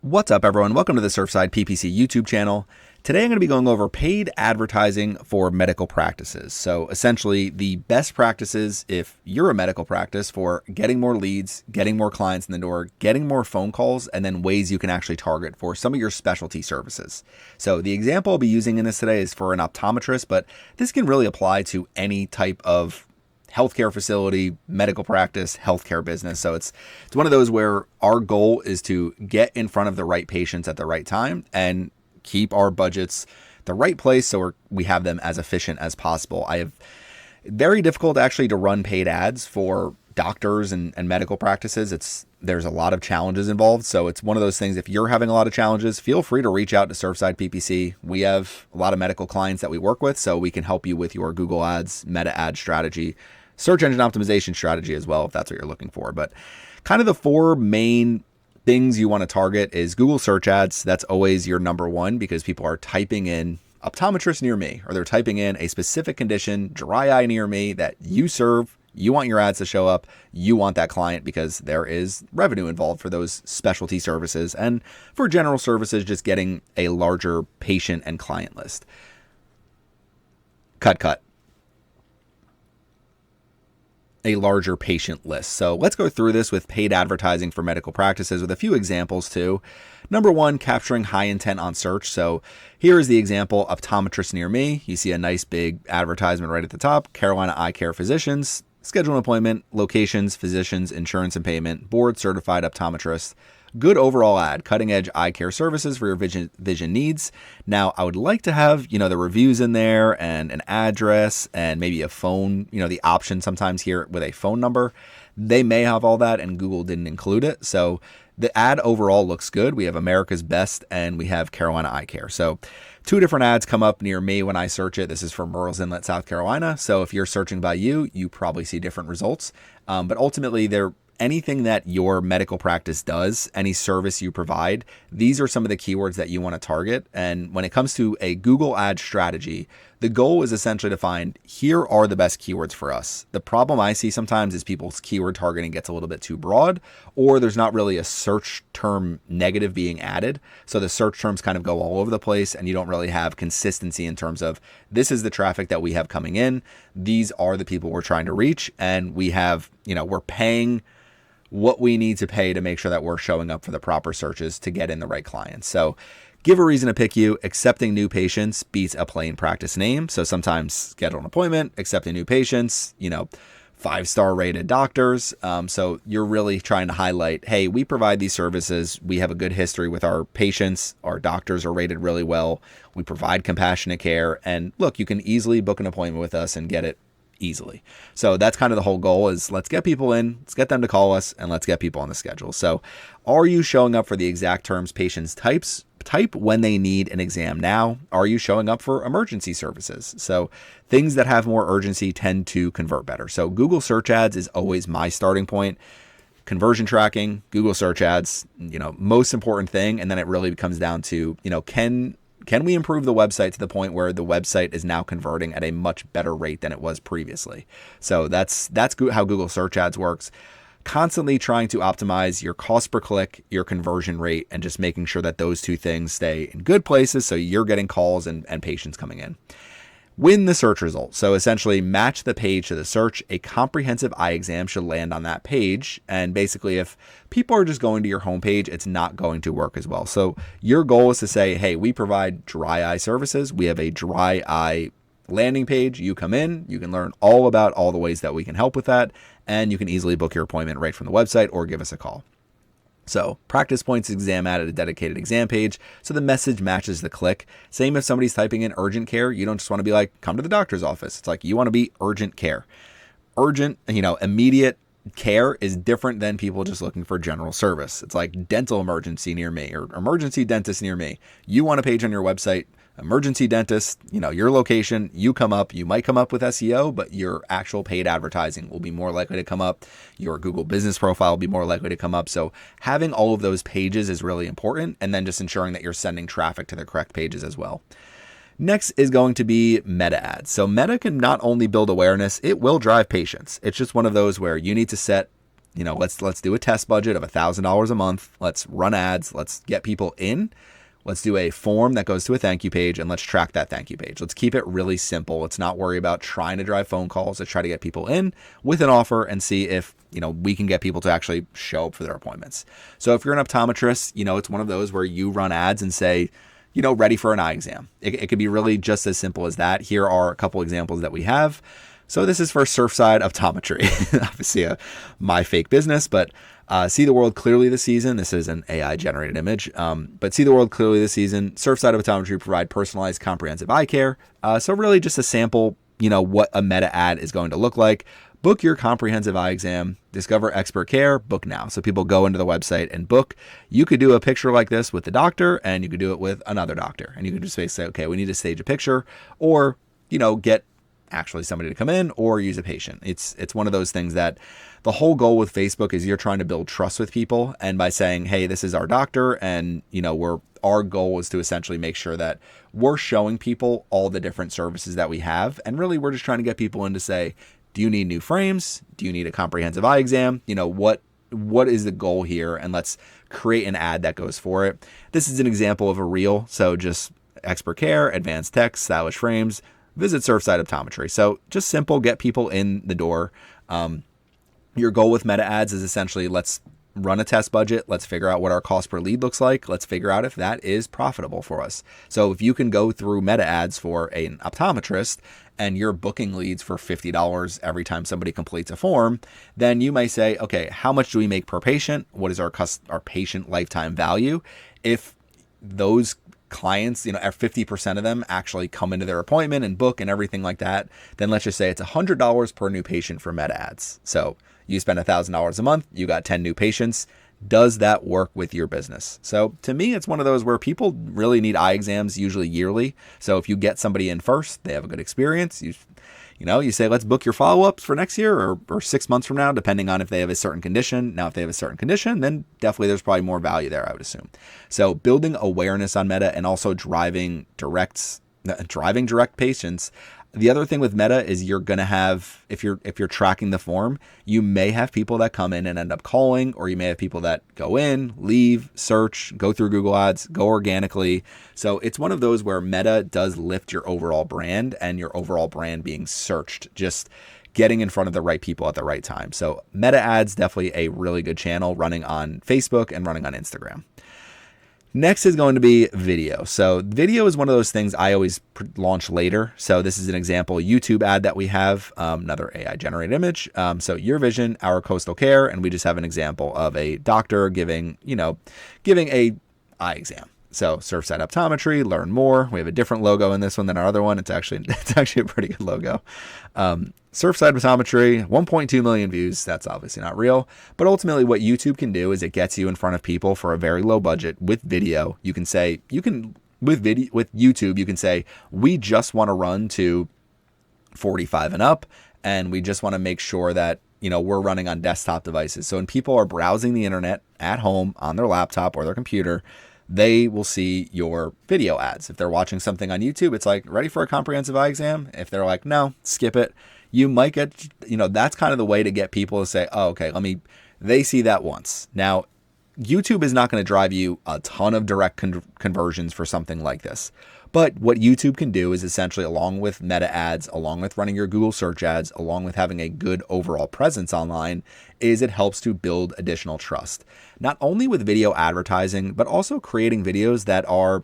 What's up, everyone? Welcome to the Surfside PPC YouTube channel. Today I'm going to be going over paid advertising for medical practices. So essentially the best practices if you're a medical practice for getting more leads, getting more clients in the door, getting more phone calls, and then ways you can actually target for some of your specialty services. So the example I'll be using in this today is for an optometrist, but this can really apply to any type of healthcare facility, medical practice, healthcare business. So it's one of those where our goal is to get in front of the right patients at the right time and keep our budgets the right place so we have them as efficient as possible. I have very difficult actually to run paid ads for doctors and medical practices. There's a lot of challenges involved. So it's one of those things, if you're having a lot of challenges, feel free to reach out to Surfside PPC. We have a lot of medical clients that we work with, so we can help you with your Google ads, meta ad strategy, search engine optimization strategy as well, if that's what you're looking for. But kind of the four main things you want to target is Google search ads. That's always your number one because people are typing in optometrist near me, or they're typing in a specific condition, dry eye near me, that you serve. You want your ads to show up. You want that client because there is revenue involved for those specialty services, and for general services, just getting a larger patient and client list. Cut. A larger patient list. So let's go through this with paid advertising for medical practices with a few examples too. Number one, capturing high intent on search. So here is the example, optometrist near me. You see a nice big advertisement right at the top, Carolina Eye Care Physicians, schedule an appointment, locations, physicians, insurance and payment, board certified optometrist. Good overall ad, cutting edge eye care services for your vision needs. Now, I would like to have, the reviews in there and an address and maybe a phone, the option sometimes here with a phone number. They may have all that and Google didn't include it. So the ad overall looks good. We have America's Best and we have Carolina Eye Care. So two different ads come up near me when I search it. This is for Murrells Inlet, South Carolina. So if you're searching by you probably see different results. But ultimately, anything that your medical practice does, any service you provide, these are some of the keywords that you want to target. And when it comes to a Google ad strategy, the goal is essentially to find, here are the best keywords for us. The problem I see sometimes is people's keyword targeting gets a little bit too broad, or there's not really a search term negative being added. So the search terms kind of go all over the place and you don't really have consistency in terms of, this is the traffic that we have coming in. These are the people we're trying to reach. And we have, we're paying what we need to pay to make sure that we're showing up for the proper searches to get in the right clients. So give a reason to pick you. Accepting new patients beats a plain practice name. So sometimes schedule an appointment, accepting new patients, 5-star rated doctors. So you're really trying to highlight, hey, we provide these services. We have a good history with our patients. Our doctors are rated really well. We provide compassionate care. And look, you can easily book an appointment with us and get it easily. So that's kind of the whole goal is let's get people in, let's get them to call us, and let's get people on the schedule. So are you showing up for the exact terms patients type when they need an exam now? Are you showing up for emergency services? So things that have more urgency tend to convert better. So Google search ads is always my starting point. Conversion tracking, Google search ads, most important thing. And then it really comes down to, can we improve the website to the point where the website is now converting at a much better rate than it was previously? So that's how Google search ads works. Constantly trying to optimize your cost per click, your conversion rate, and just making sure that those two things stay in good places so you're getting calls and patients coming in. Win the search result. So essentially match the page to the search. A comprehensive eye exam should land on that page. And basically, if people are just going to your homepage, it's not going to work as well. So your goal is to say, hey, we provide dry eye services. We have a dry eye landing page. You come in, you can learn all about all the ways that we can help with that. And you can easily book your appointment right from the website or give us a call. So practice points exam ad at a dedicated exam page. So the message matches the click. Same if somebody's typing in urgent care, you don't just want to be like, come to the doctor's office. It's like, you want to be urgent care. Urgent, immediate care is different than people just looking for general service. It's like dental emergency near me or emergency dentist near me. You want a page on your website, emergency dentist, your location, you come up, you might come up with SEO, but your actual paid advertising will be more likely to come up. Your Google business profile will be more likely to come up. So having all of those pages is really important. And then just ensuring that you're sending traffic to the correct pages as well. Next is going to be meta ads. So meta can not only build awareness, it will drive patients. It's just one of those where you need to set let's do a test budget of $1,000 a month. Let's run ads. Let's get people in. Let's do a form that goes to a thank you page, and let's track that thank you page. Let's keep it really simple. Let's not worry about trying to drive phone calls. Let's try to get people in with an offer and see if, we can get people to actually show up for their appointments. So if you're an optometrist, it's one of those where you run ads and say, ready for an eye exam. It could be really just as simple as that. Here are a couple examples that we have. So this is for Surfside Optometry, obviously my fake business, but see the world clearly this season. This is an AI generated image, but see the world clearly this season. Surfside Optometry provide personalized comprehensive eye care. So really just a sample, what a meta ad is going to look like. Book your comprehensive eye exam, discover expert care, book now. So people go into the website and book. You could do a picture like this with the doctor, and you could do it with another doctor. And you could just say, okay, we need to stage a picture, or, get actually somebody to come in or use a patient. It's one of those things that the whole goal with Facebook is you're trying to build trust with people. And by saying, hey, this is our doctor, and, our goal is to essentially make sure that we're showing people all the different services that we have. And really, we're just trying to get people in to say, do you need new frames? Do you need a comprehensive eye exam? What is the goal here? And let's create an ad that goes for it. This is an example of a reel. So just expert care, advanced tech, stylish frames, visit Surfside Optometry. So just simple, get people in the door. Your goal with meta ads is essentially, let's run a test budget. Let's figure out what our cost per lead looks like. Let's figure out if that is profitable for us. So if you can go through meta ads for an optometrist and you're booking leads for $50 every time somebody completes a form, then you may say, okay, how much do we make per patient? What is our patient lifetime value? If those clients, 50% of them actually come into their appointment and book and everything like that, then let's just say it's $100 per new patient for meta ads. So you spend $1,000 a month, you got 10 new patients. Does that work with your business? So to me, it's one of those where people really need eye exams, usually yearly. So if you get somebody in first, they have a good experience. You say, let's book your follow-ups for next year or 6 months from now, depending on if they have a certain condition. Now, if they have a certain condition, then definitely there's probably more value there, I would assume. So building awareness on Meta and also driving direct patients. The other thing with Meta is you're going to have, if you're tracking the form, you may have people that come in and end up calling, or you may have people that go in, leave, search, go through Google Ads, go organically. So it's one of those where Meta does lift your overall brand, and your overall brand being searched, just getting in front of the right people at the right time. So Meta Ads, definitely a really good channel running on Facebook and running on Instagram. Next is going to be video. So video is one of those things I always launch later. So this is an example YouTube ad that we have, another AI generated image. So Your Vision, Our Coastal Care, and we just have an example of a doctor giving a eye exam. So Surfside Optometry, learn more. We have a different logo in this one than our other one. It's actually a pretty good logo. Surfside Optometry, 1.2 million views. That's obviously not real, but ultimately what YouTube can do is it gets you in front of people for a very low budget with video. With YouTube, you can say, we just want to run to 45 and up, and we just want to make sure that, we're running on desktop devices. So when people are browsing the internet at home on their laptop or their computer, they will see your video ads. If they're watching something on YouTube, it's like, ready for a comprehensive eye exam? If they're like, no, skip it, you might get, that's kind of the way to get people to say, oh, okay, they see that once. Now, YouTube is not going to drive you a ton of direct conversions for something like this. But what YouTube can do is essentially, along with meta ads, along with running your Google search ads, along with having a good overall presence online, is it helps to build additional trust. Not only with video advertising, but also creating videos that are,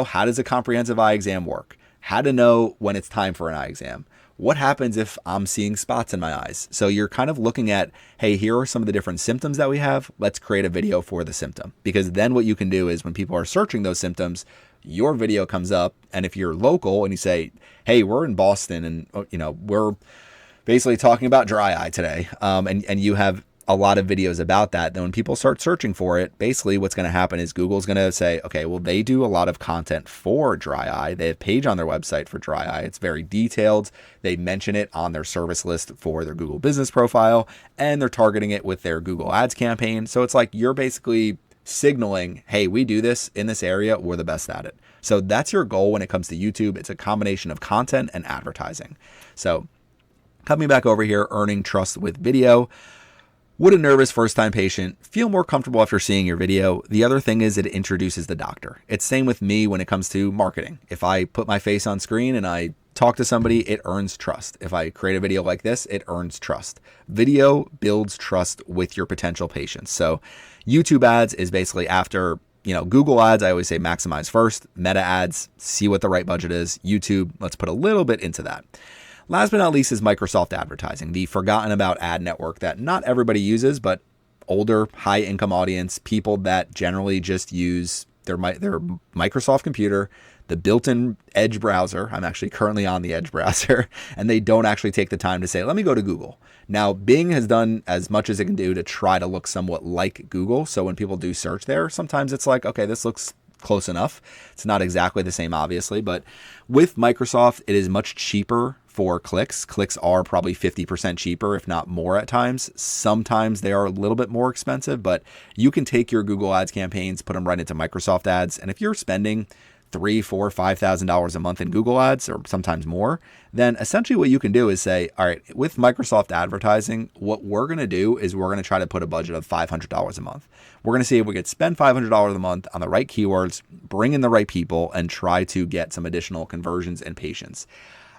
how does a comprehensive eye exam work? How to know when it's time for an eye exam? What happens if I'm seeing spots in my eyes? So you're kind of looking at, hey, here are some of the different symptoms that we have. Let's create a video for the symptom. Because then what you can do is when people are searching those symptoms, your video comes up. And if you're local and you say, hey, we're in Boston and, we're basically talking about dry eye today, and you have a lot of videos about that, then when people start searching for it, basically what's going to happen is Google's going to say, okay, well, they do a lot of content for dry eye. They have a page on their website for dry eye. It's very detailed. They mention it on their service list for their Google business profile, and they're targeting it with their Google Ads campaign. So it's like you're basically signaling, hey, we do this in this area. We're the best at it. So that's your goal when it comes to YouTube. It's a combination of content and advertising. So coming back over here, earning trust with video. Would a nervous first-time patient feel more comfortable after seeing your video? The other thing is it introduces the doctor. It's same with me when it comes to marketing. If I put my face on screen and I talk to somebody, it earns trust. If I create a video like this, it earns trust. Video builds trust with your potential patients. So YouTube ads is basically after, Google ads, I always say maximize first. Meta ads, see what the right budget is. YouTube, let's put a little bit into that. Last but not least is Microsoft advertising, the forgotten about ad network that not everybody uses, but older, high income audience, people that generally just use their Microsoft computer, the built-in Edge browser. I'm actually currently on the Edge browser, and they don't actually take the time to say, let me go to Google. Now, Bing has done as much as it can do to try to look somewhat like Google. So when people do search there, sometimes it's like, okay, this looks close enough. It's not exactly the same, obviously, but with Microsoft, it is much cheaper for clicks. Clicks are probably 50% cheaper, if not more at times. Sometimes they are a little bit more expensive, but you can take your Google Ads campaigns, put them right into Microsoft Ads. And if you're spending $3,000, $4,000, $5,000 a month in Google Ads, or sometimes more, then essentially what you can do is say, all right, with Microsoft advertising, what we're going to do is we're going to try to put a budget of $500 a month. We're going to see if we could spend $500 a month on the right keywords, bring in the right people, and try to get some additional conversions and patients.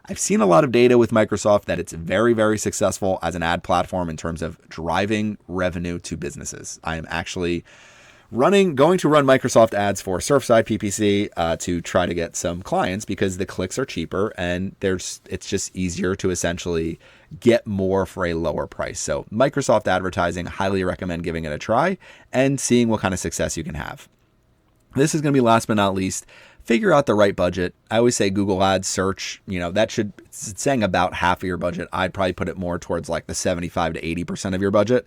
I've seen a lot of data with Microsoft that it's very, very successful as an ad platform in terms of driving revenue to businesses. I am actually going to run Microsoft ads for Surfside PPC to try to get some clients because the clicks are cheaper and it's just easier to essentially get more for a lower price. So Microsoft advertising, highly recommend giving it a try and seeing what kind of success you can have. This is going to be last but not least. Figure out the right budget. I always say Google Ads search, it's saying about half of your budget. I'd probably put it more towards like the 75 to 80% of your budget.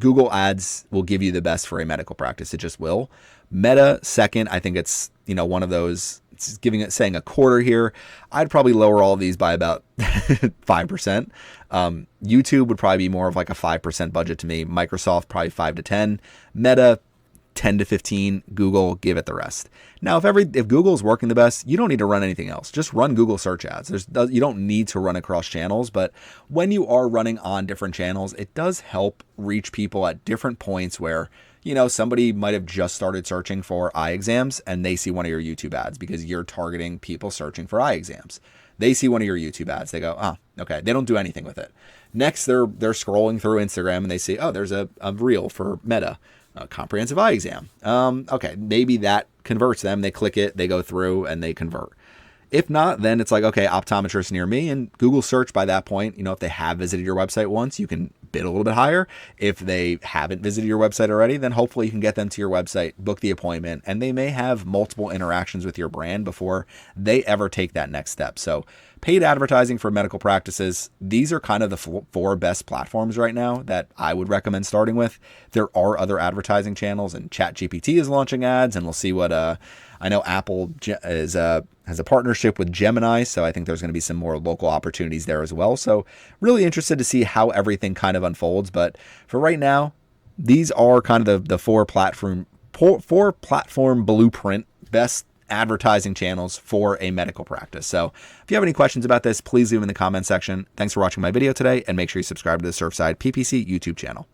Google Ads will give you the best for a medical practice. It just will. Meta second, I think it's, one of those, it's saying a quarter here. I'd probably lower all of these by about 5%. YouTube would probably be more of like a 5% budget to me. Microsoft, probably 5 to 10. Meta, 10 to 15, Google, give it the rest. Now, if Google's working the best, you don't need to run anything else. Just run Google search ads. You don't need to run across channels, but when you are running on different channels, it does help reach people at different points where, somebody might have just started searching for eye exams and they see one of your YouTube ads because you're targeting people searching for eye exams. They see one of your YouTube ads. They go, oh, okay. They don't do anything with it. Next, they're scrolling through Instagram and they see, oh, there's a reel for Meta. A comprehensive eye exam. Okay, maybe that converts them. They click it, they go through, and they convert. If not, then it's like, okay, optometrist near me, and Google search by that point, if they have visited your website once, you can bid a little bit higher. If they haven't visited your website already, then hopefully you can get them to your website, book the appointment, and they may have multiple interactions with your brand before they ever take that next step. So paid advertising for medical practices, these are kind of the four best platforms right now that I would recommend starting with. There are other advertising channels, and ChatGPT is launching ads, and we'll see what I know Apple has a partnership with Gemini, so I think there's going to be some more local opportunities there as well. So really interested to see how everything kind of unfolds. But for right now, these are kind of the four platform blueprint best advertising channels for a medical practice. So if you have any questions about this, please leave them in the comment section. Thanks for watching my video today, and make sure you subscribe to the Surfside PPC YouTube channel.